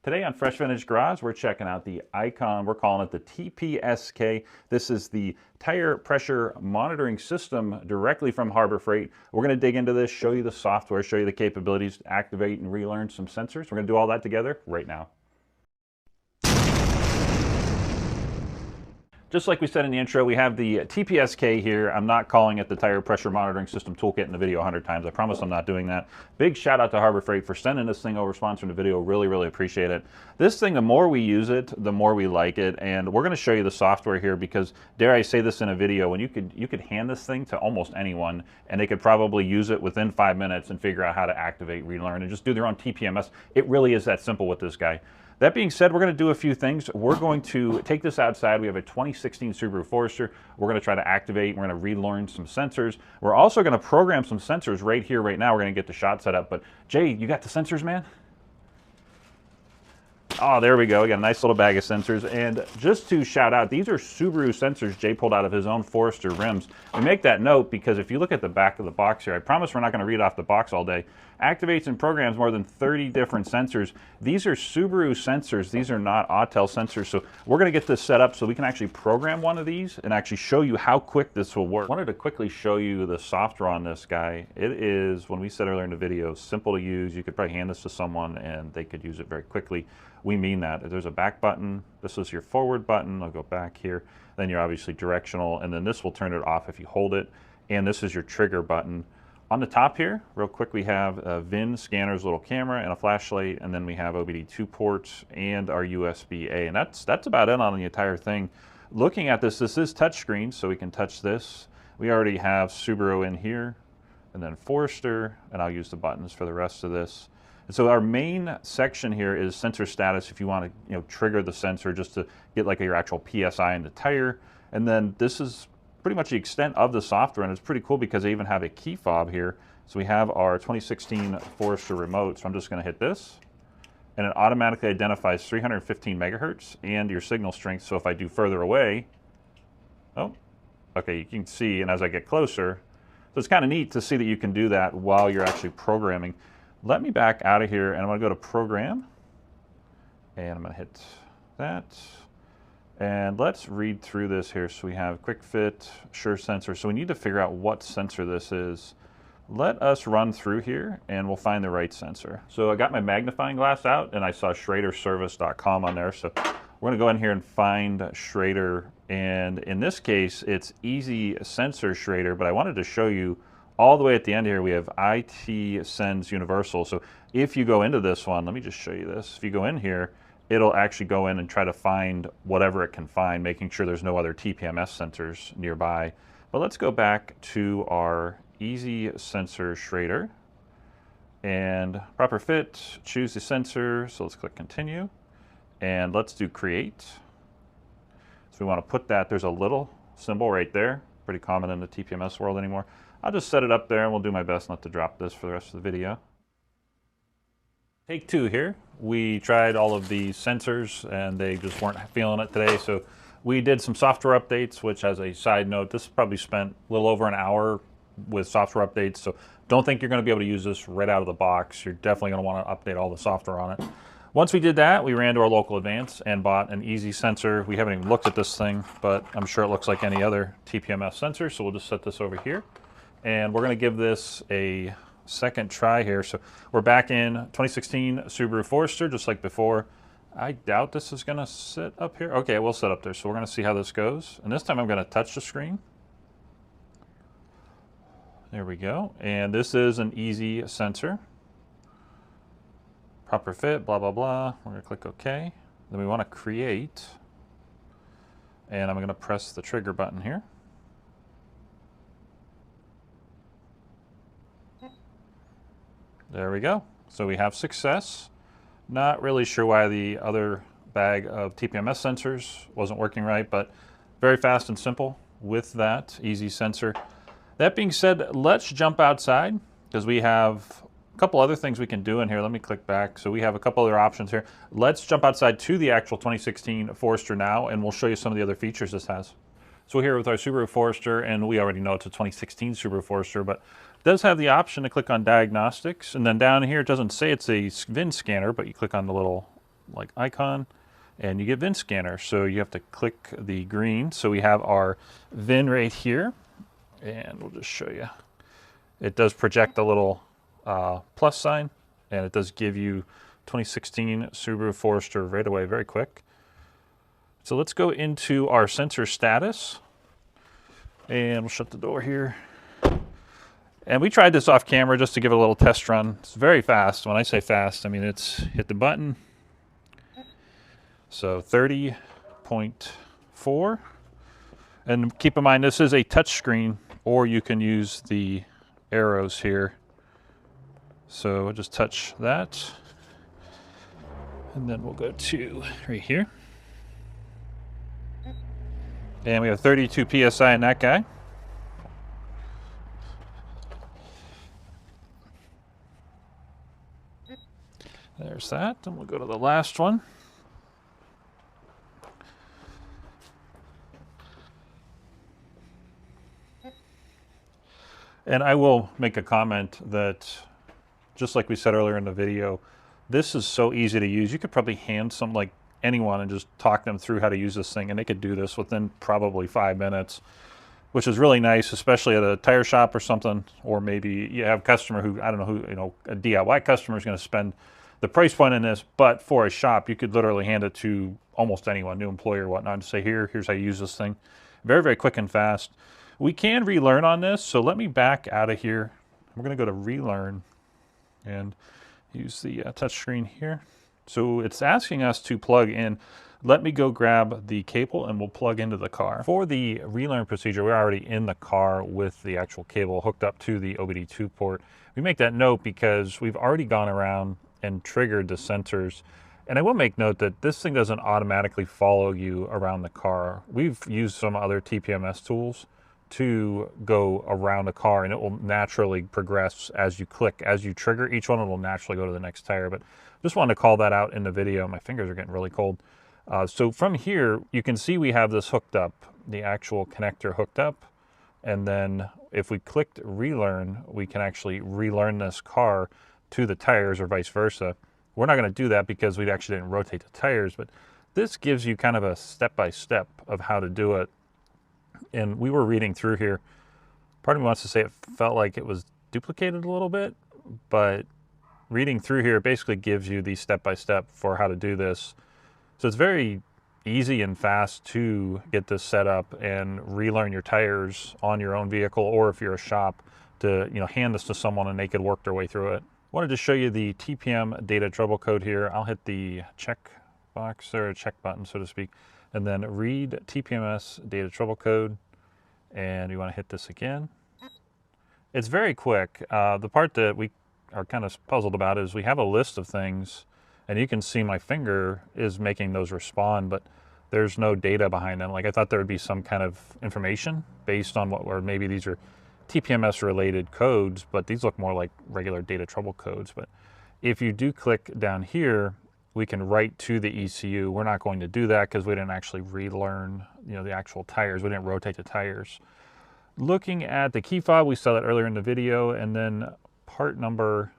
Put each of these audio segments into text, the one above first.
Today on Fresh Vintage Garage, we're checking out the Icon. We're calling it the TPSK. This is the tire pressure monitoring system directly from Harbor Freight. We're going to dig into this, show you the software, show you the capabilities to activate and relearn some sensors. We're going to do all that together right now. Just like we said in the intro, we have the TPSK here. I'm not calling it the Tire Pressure Monitoring System Toolkit in the video 100 times. I promise I'm not doing that. Big shout out to Harbor Freight for sending this thing over, sponsoring the video. Really, really appreciate it. This thing, the more we use it, the more we like it. And we're going to show you the software here because, dare I say this in a video, when you could hand this thing to almost anyone and they could probably use it within 5 minutes and figure out how to activate, relearn, and just do their own TPMS. It really is that simple with this guy. That being said, we're going to do a few things. We're going to take this outside. We have a 2016 Subaru Forester. We're going to try to activate. We're going to relearn some sensors. We're also going to program some sensors right here, right now. We're going to get the shot set up. But Jay, you got the sensors, man? Oh, there we go. We got a nice little bag of sensors. And just to shout out, these are Subaru sensors Jay pulled out of his own Forester rims. We make that note because if you look at the back of the box here, I promise we're not going to read off the box all day. Activates and programs more than 30 different sensors. These are Subaru sensors. These are not Autel sensors. So we're going to get this set up so we can actually program one of these and actually show you how quick this will work. I wanted to quickly show you the software on this guy. It is, when we said earlier in the video, simple to use. You could probably hand this to someone and they could use it very quickly. We mean that. There's a back button. This is your forward button. I'll go back here. Then you're obviously directional, and then this will turn it off if you hold it. And this is your trigger button. On the top here, real quick, we have a VIN scanner's little camera and a flashlight, and then we have OBD2 ports and our USB-A, and that's about it on the entire thing. Looking at this is touchscreen, so we can touch this. We already have Subaru in here, and then Forester, and I'll use the buttons for the rest of this. And so our main section here is sensor status if you want to trigger the sensor just to get like your actual PSI in the tire. And then this is pretty much the extent of the software, and it's pretty cool because they even have a key fob here. So we have our 2016 Forester remote. So I'm just going to hit this, and it automatically identifies 315 megahertz and your signal strength. So if I do further away, oh, okay, you can see, and as I get closer, so it's kind of neat to see that you can do that while you're actually programming. Let me back out of here, and I'm going to go to Program, and I'm going to hit that. And let's read through this here. So we have Quick Fit, Sure Sensor. So we need to figure out what sensor this is. Let us run through here, and we'll find the right sensor. So I got my magnifying glass out, and I saw schraderservice.com on there. So we're going to go in here and find Schrader. And in this case, it's Easy Sensor Schrader, but I wanted to show you all the way at the end here, we have IT Sends Universal. So if you go into this one, let me just show you this. If you go in here, it'll actually go in and try to find whatever it can find, making sure there's no other TPMS sensors nearby. But let's go back to our Easy Sensor Schrader. And proper fit, choose the sensor. So let's click Continue. And let's do Create. So we want to put that, there's a little symbol right there. Pretty common in the TPMS world anymore. I'll just set it up there and we'll do my best not to drop this for the rest of the video. Take two here. We tried all of the sensors and they just weren't feeling it today. So we did some software updates, which as a side note, this probably spent a little over an hour with software updates. So don't think you're going to be able to use this right out of the box. You're definitely going to want to update all the software on it. Once we did that, we ran to our local Advance and bought an Easy Sensor. We haven't even looked at this thing, but I'm sure it looks like any other TPMS sensor. So we'll just set this over here. And we're going to give this a second try here. So we're back in 2016 Subaru Forester, just like before. I doubt this is going to sit up here. Okay, it will sit up there. So we're going to see how this goes. And this time I'm going to touch the screen. There we go. And this is an Easy Sensor. Proper fit, blah, blah, blah. We're going to click OK. Then we want to create. And I'm going to press the trigger button here. There we go. So we have success. Not really sure why the other bag of TPMS sensors wasn't working right, but very fast and simple with that Easy Sensor. That being said, let's jump outside because we have a couple other things we can do in here. Let me click back. So we have a couple other options here. Let's jump outside to the actual 2016 Forester now, and we'll show you some of the other features this has. So we're here with our Subaru Forester, and we already know it's a 2016 Subaru Forester, but it does have the option to click on Diagnostics, and then down here it doesn't say it's a VIN scanner, but you click on the little like icon, and you get VIN scanner. So you have to click the green. So we have our VIN right here, and we'll just show you. It does project a little plus sign, and it does give you 2016 Subaru Forester right away, very quick. So let's go into our sensor status, and we'll shut the door here. And we tried this off camera just to give it a little test run. It's very fast. When I say fast, I mean it's hit the button. So 30.4. And keep in mind, this is a touch screen, or you can use the arrows here. So we'll just touch that. And then we'll go to right here. And we have 32 PSI in that guy. There's that. And we'll go to the last one. And I will make a comment that, just like we said earlier in the video, this is so easy to use. You could probably hand some, like anyone, and just talk them through how to use this thing, and they could do this within probably 5 minutes, which is really nice, especially at a tire shop or something. Or maybe you have a customer who, I don't know who, you know, a DIY customer is going to spend the price point in this, but for a shop, you could literally hand it to almost anyone, new employee or whatnot, and say, here's how you use this thing. Very, very quick and fast. We can relearn on this, so let me back out of here. We're going to go to relearn and use the touch screen here. So it's asking us to plug in. Let me go grab the cable and we'll plug into the car. For the relearn procedure, we're already in the car with the actual cable hooked up to the OBD2 port. We make that note because we've already gone around and triggered the sensors. And I will make note that this thing doesn't automatically follow you around the car. We've used some other TPMS tools to go around the car, and it will naturally progress as you click. As you trigger each one, it will naturally go to the next tire. But just wanted to call that out in the video. My fingers are getting really cold. So from here, you can see we have this hooked up, the actual connector hooked up. And then if we clicked relearn, we can actually relearn this car to the tires or vice versa. We're not going to do that because we actually didn't rotate the tires, but this gives you kind of a step-by-step of how to do it. And we were reading through here. Part of me wants to say it felt like it was duplicated a little bit, but reading through here basically gives you the step-by-step for how to do this. So it's very easy and fast to get this set up and relearn your tires on your own vehicle, or if you're a shop, to hand this to someone and they could work their way through it. Wanted to show you the TPM data trouble code here. I'll hit the check box, or check button, so to speak, and then read TPMS data trouble code. And you want to hit this again. It's very quick. The part that we are kind of puzzled about is we have a list of things, and you can see my finger is making those respond, but there's no data behind them. Like, I thought there would be some kind of information based on what, or maybe these are TPMS related codes, but these look more like regular data trouble codes. But if you do click down here, we can write to the ECU. We're not going to do that because we didn't actually relearn, the actual tires. We didn't rotate the tires. Looking at the key fob, we saw that earlier in the video, and then part number,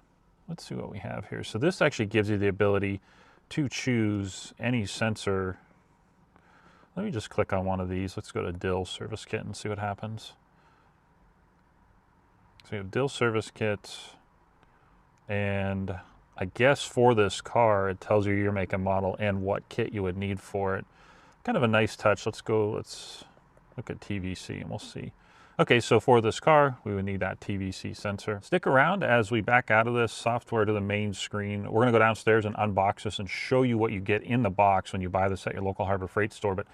let's see what we have here. So this actually gives you the ability to choose any sensor. Let me just click on one of these. Let's go to DIL service kit and see what happens. So you have DIL service kit, and I guess for this car, it tells you your make and model and what kit you would need for it. Kind of a nice touch. Let's look at TVC and we'll see. Okay, so for this car, we would need that TVC sensor. Stick around as we back out of this software to the main screen. We're gonna go downstairs and unbox this and show you what you get in the box when you buy this at your local Harbor Freight store. But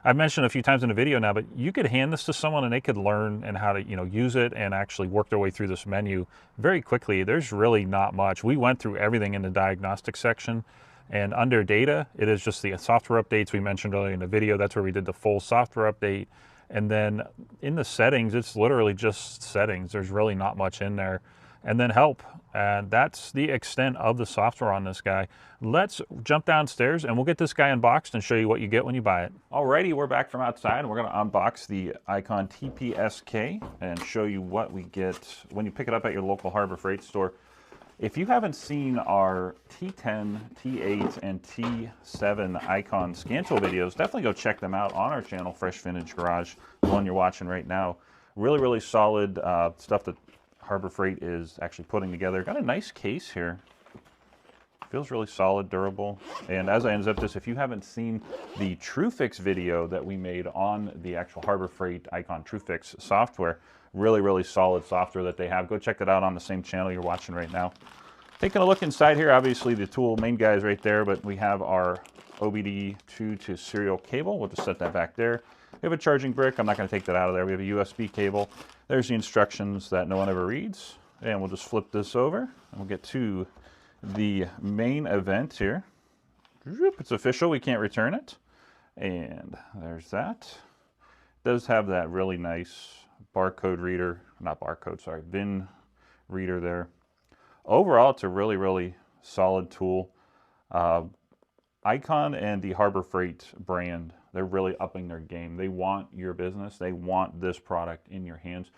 I've mentioned a few times in the video now, but you could hand this to someone and they could learn and how to use it and actually work their way through this menu very quickly. There's really not much. We went through everything in the diagnostic section, and under data, it is just the software updates we mentioned earlier in the video. That's where we did the full software update. And then in the settings, it's literally just settings. There's really not much in there. And then help. And that's the extent of the software on this guy. Let's jump downstairs and we'll get this guy unboxed and show you what you get when you buy it. Alrighty, we're back from outside and we're gonna unbox the Icon TPSK and show you what we get when you pick it up at your local Harbor Freight store. If you haven't seen our T10, T8, and T7 Icon scan tool videos, definitely go check them out on our channel, Fresh Vintage Garage, the one you're watching right now. Really, really solid stuff that Harbor Freight is actually putting together. Got a nice case here. Feels really solid, durable. And as I unzip this, if you haven't seen the TrueFix video that we made on the actual Harbor Freight Icon TrueFix software, really, really solid software that they have. Go check that out on the same channel you're watching right now. Taking a look inside here, obviously the tool main guy is right there, but we have our OBD2 to serial cable. We'll just set that back there. We have a charging brick. I'm not going to take that out of there. We have a USB cable. There's the instructions that no one ever reads. And we'll just flip this over and we'll get to the main event here. It's official, we can't return it. And there's that. It does have that really nice barcode reader, not barcode, sorry, VIN reader there. Overall, it's a really, really solid tool. Icon and the Harbor Freight brand, they're really upping their game. They want your business. They want this product in your hands.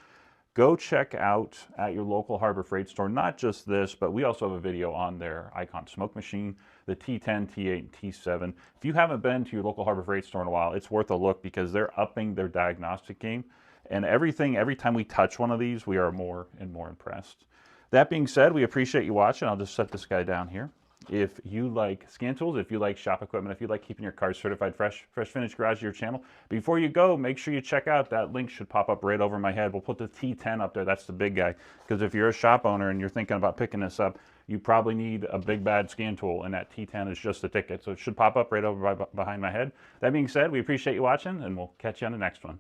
Go check out at your local Harbor Freight store, not just this, but we also have a video on their Icon smoke machine, the T10, T8, and T7. If you haven't been to your local Harbor Freight store in a while, it's worth a look because they're upping their diagnostic game. And every time we touch one of these, we are more and more impressed. That being said, we appreciate you watching. I'll just set this guy down here. If you like scan tools, if you like shop equipment, if you like keeping your cars certified fresh Vintage Garage to your channel, before you go, make sure you check out that link. Should pop up right over my head. We'll put the T10 up there. That's the big guy. Because if you're a shop owner and you're thinking about picking this up, you probably need a big bad scan tool, and that T10 is just the ticket. So it should pop up right over behind my head. That being said, we appreciate you watching, and we'll catch you on the next one.